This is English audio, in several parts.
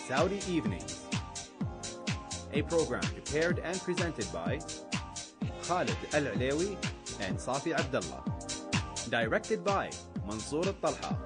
Saudi Evenings, a program prepared and presented by Khalid Al-Alawi and Safi Abdullah, directed by Mansour Al-Talha.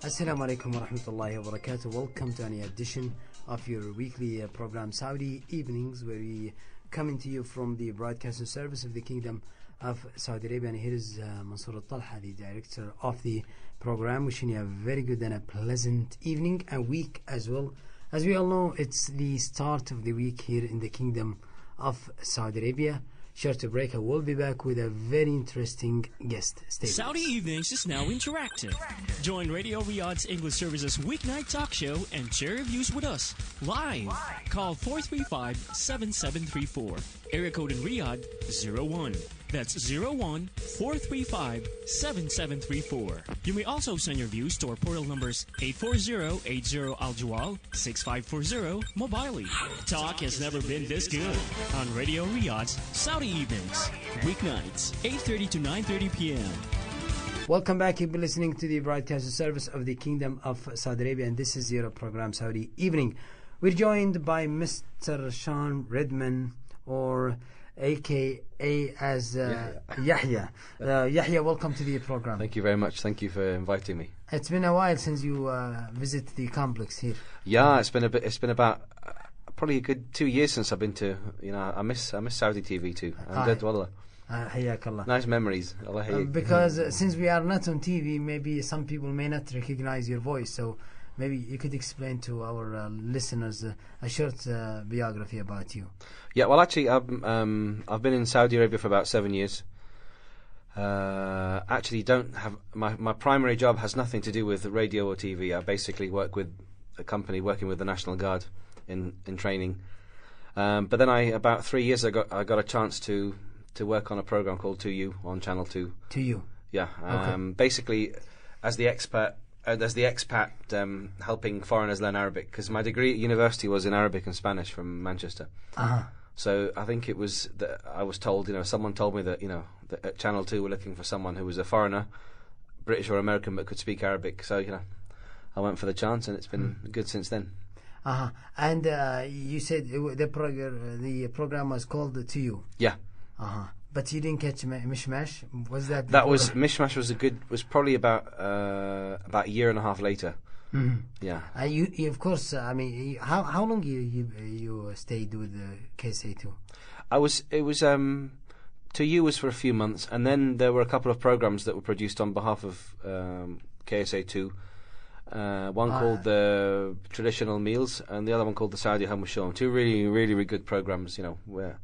Assalamu alaikum wa rahmatullahi wa barakatuh. Welcome to any edition of your weekly program Saudi Evenings, where we coming to you from the broadcasting service of the Kingdom of Saudi Arabia. And here is Mansour Al-Talha, the director of the program, wishing you a very good and a pleasant evening and week as well. As we all know, it's the start of the week here in the Kingdom of Saudi Arabia. Short break. I will be back with a very interesting guest. Stay with Saudi us. Evenings is now interactive. Join Radio Riyadh's English Services weeknight talk show and share your views with us live. Call 435-7734. Area code in Riyadh 01. That's 01-435-7734. You may also send your views to our portal numbers 840-80 Al-Jawal 6540 Mobile. Talk has never been this good on Radio Riyadh's Saudi Evenings. Weeknights 8:30 to 9:30 p.m. Welcome back. You've been listening to the broadcasting service of the Kingdom of Saudi Arabia, and this is your program Saudi Evening. We're joined by Mr. Sean Redmond, or AKA as Yahya. Yahya, welcome to the program. Thank you very much. Thank you for inviting me. It's been a while since you visit the complex here. Yeah, it's been about probably a good 2 years since I've been to. I miss Saudi TV too. I'm dead, wallah. Hayakallah. Nice memories. Allah hayyak. Because since we are not on TV, maybe some people may not recognize your voice. So maybe you could explain to our listeners a short biography about you. Yeah, well, actually, I've been in Saudi Arabia for about 7 years. Actually, don't have my primary job has nothing to do with radio or TV. I basically work with a company working with the National Guard in training. But then about 3 years ago, I got a chance to work on a program called To You on Channel 2. To You. Yeah. Okay. Basically, as the expat helping foreigners learn Arabic, because my degree at university was in Arabic and Spanish from Manchester. So I think it was that I was told, someone told me that, that at Channel 2 were looking for someone who was a foreigner, British or American, but could speak Arabic. So, I went for the chance, and it's been good since then. And you said the program was called To You. Yeah. But you didn't catch Mishmash? Was that? That was Mishmash. Was probably about a year and a half later. Mm-hmm. Yeah. You of course. How long you stayed with KSA2? It was To You was for a few months, and then there were a couple of programs that were produced on behalf of KSA2. One called the Traditional Meals, and the other one called the Saudi Home Show. Two really, really, really good programs. Where.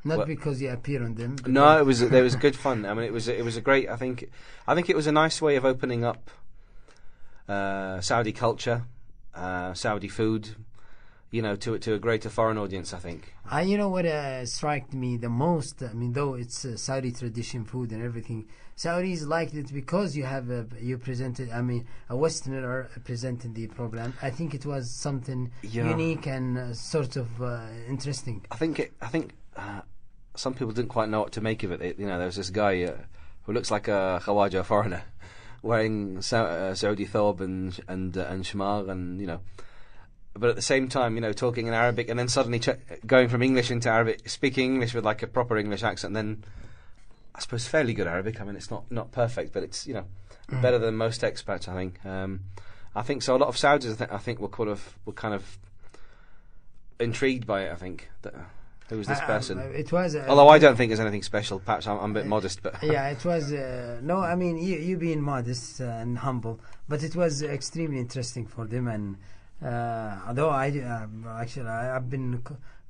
Not because you appear on them. No, it was good fun. I mean, it was a great. I think it was a nice way of opening up Saudi culture, Saudi food, to a greater foreign audience. I think. You know what struck me the most? I mean, though it's Saudi tradition food and everything, Saudis liked it because you have you presented. I mean, a Westerner presenting the program. I think it was something unique and sort of interesting. I think some people didn't quite know what to make of it. There was this guy who looks like a Khawaja foreigner, wearing Saudi thob and shmar, and but at the same time, talking in Arabic, and then suddenly going from English into Arabic, speaking English with like a proper English accent. And then, I suppose, fairly good Arabic. I mean, it's not perfect, but it's better than most expats. I think. I think so. A lot of Saudis, I think, were kind of intrigued by it. I think. Who was this person? It was. Although I don't think there's anything special. Perhaps I'm a bit modest, but yeah, it was. No, I mean you being modest and humble, but it was extremely interesting for them. And although I've been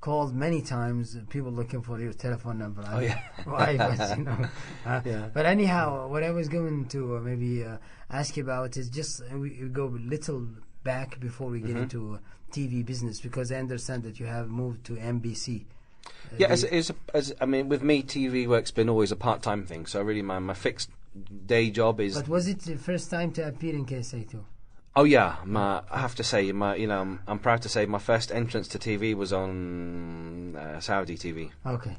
called many times. People looking for your telephone number. Oh yeah. Why? But, you know. Yeah. But anyhow, what I was going to maybe ask you about is just we go a little back before we get into TV business, because I understand that you have moved to NBC. Yeah, as I mean, with me, TV work's been always a part-time thing. So really, my fixed day job is. But was it the first time to appear in KSA2? Oh yeah, I have to say, I'm proud to say my first entrance to TV was on Saudi TV. Okay.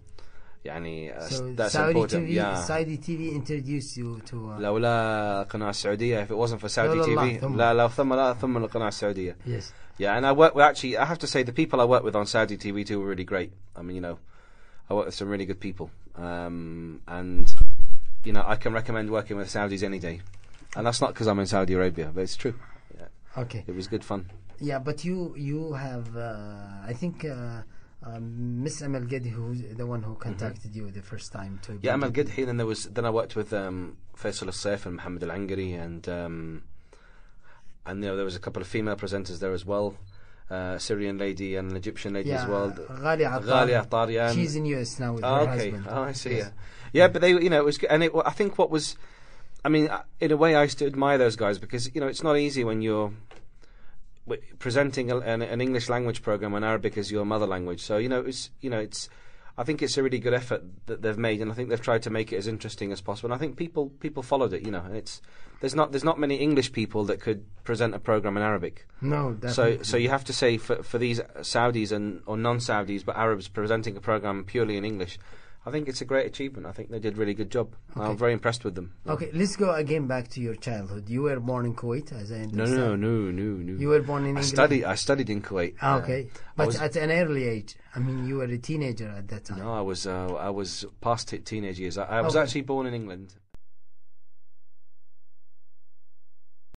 يعني So that's Saudi important. TV, Yeah. Saudi TV introduced you to. لولا القناة السعودية, if it wasn't for Saudi لا TV, ثم. لا ثم القناة السعودية. Yes. Yeah, and I work with, actually, I have to say, the people I work with on Saudi TV too were really great. I mean, I work with some really good people, and I can recommend working with Saudis any day, and that's not because I'm in Saudi Arabia, but it's true. Yeah. Okay. It was good fun. Yeah, but you have I think Miss Amal Gedhi, who's the one who contacted you the first time to. Yeah, Amal Gedhi, and then I worked with Faisal Al-Saif and Mohammed Al-Angari, and there was a couple of female presenters there as well, Syrian lady and an Egyptian lady as well. Ghali Attar, yeah. She's in US now with her okay. husband. Oh, I see. Yes. Yeah, but they, it was, and I think what was, I mean, in a way, I used to admire those guys because it's not easy when you're presenting an English language program and Arabic as your mother language. So it's I think it's a really good effort that they've made, and I think they've tried to make it as interesting as possible. And I think people followed it. And there's not many English people that could present a program in Arabic. No, definitely. So you have to say for these Saudis or non-Saudis but Arabs presenting a program purely in English, I think it's a great achievement. I think they did a really good job. Okay. I'm very impressed with them. Okay, let's go again back to your childhood. You were born in Kuwait, as I understand. No. You were born in England? I studied in Kuwait. Okay, but at an early age. I mean, you were a teenager at that time. No, I was past teenage years. I was actually born in England.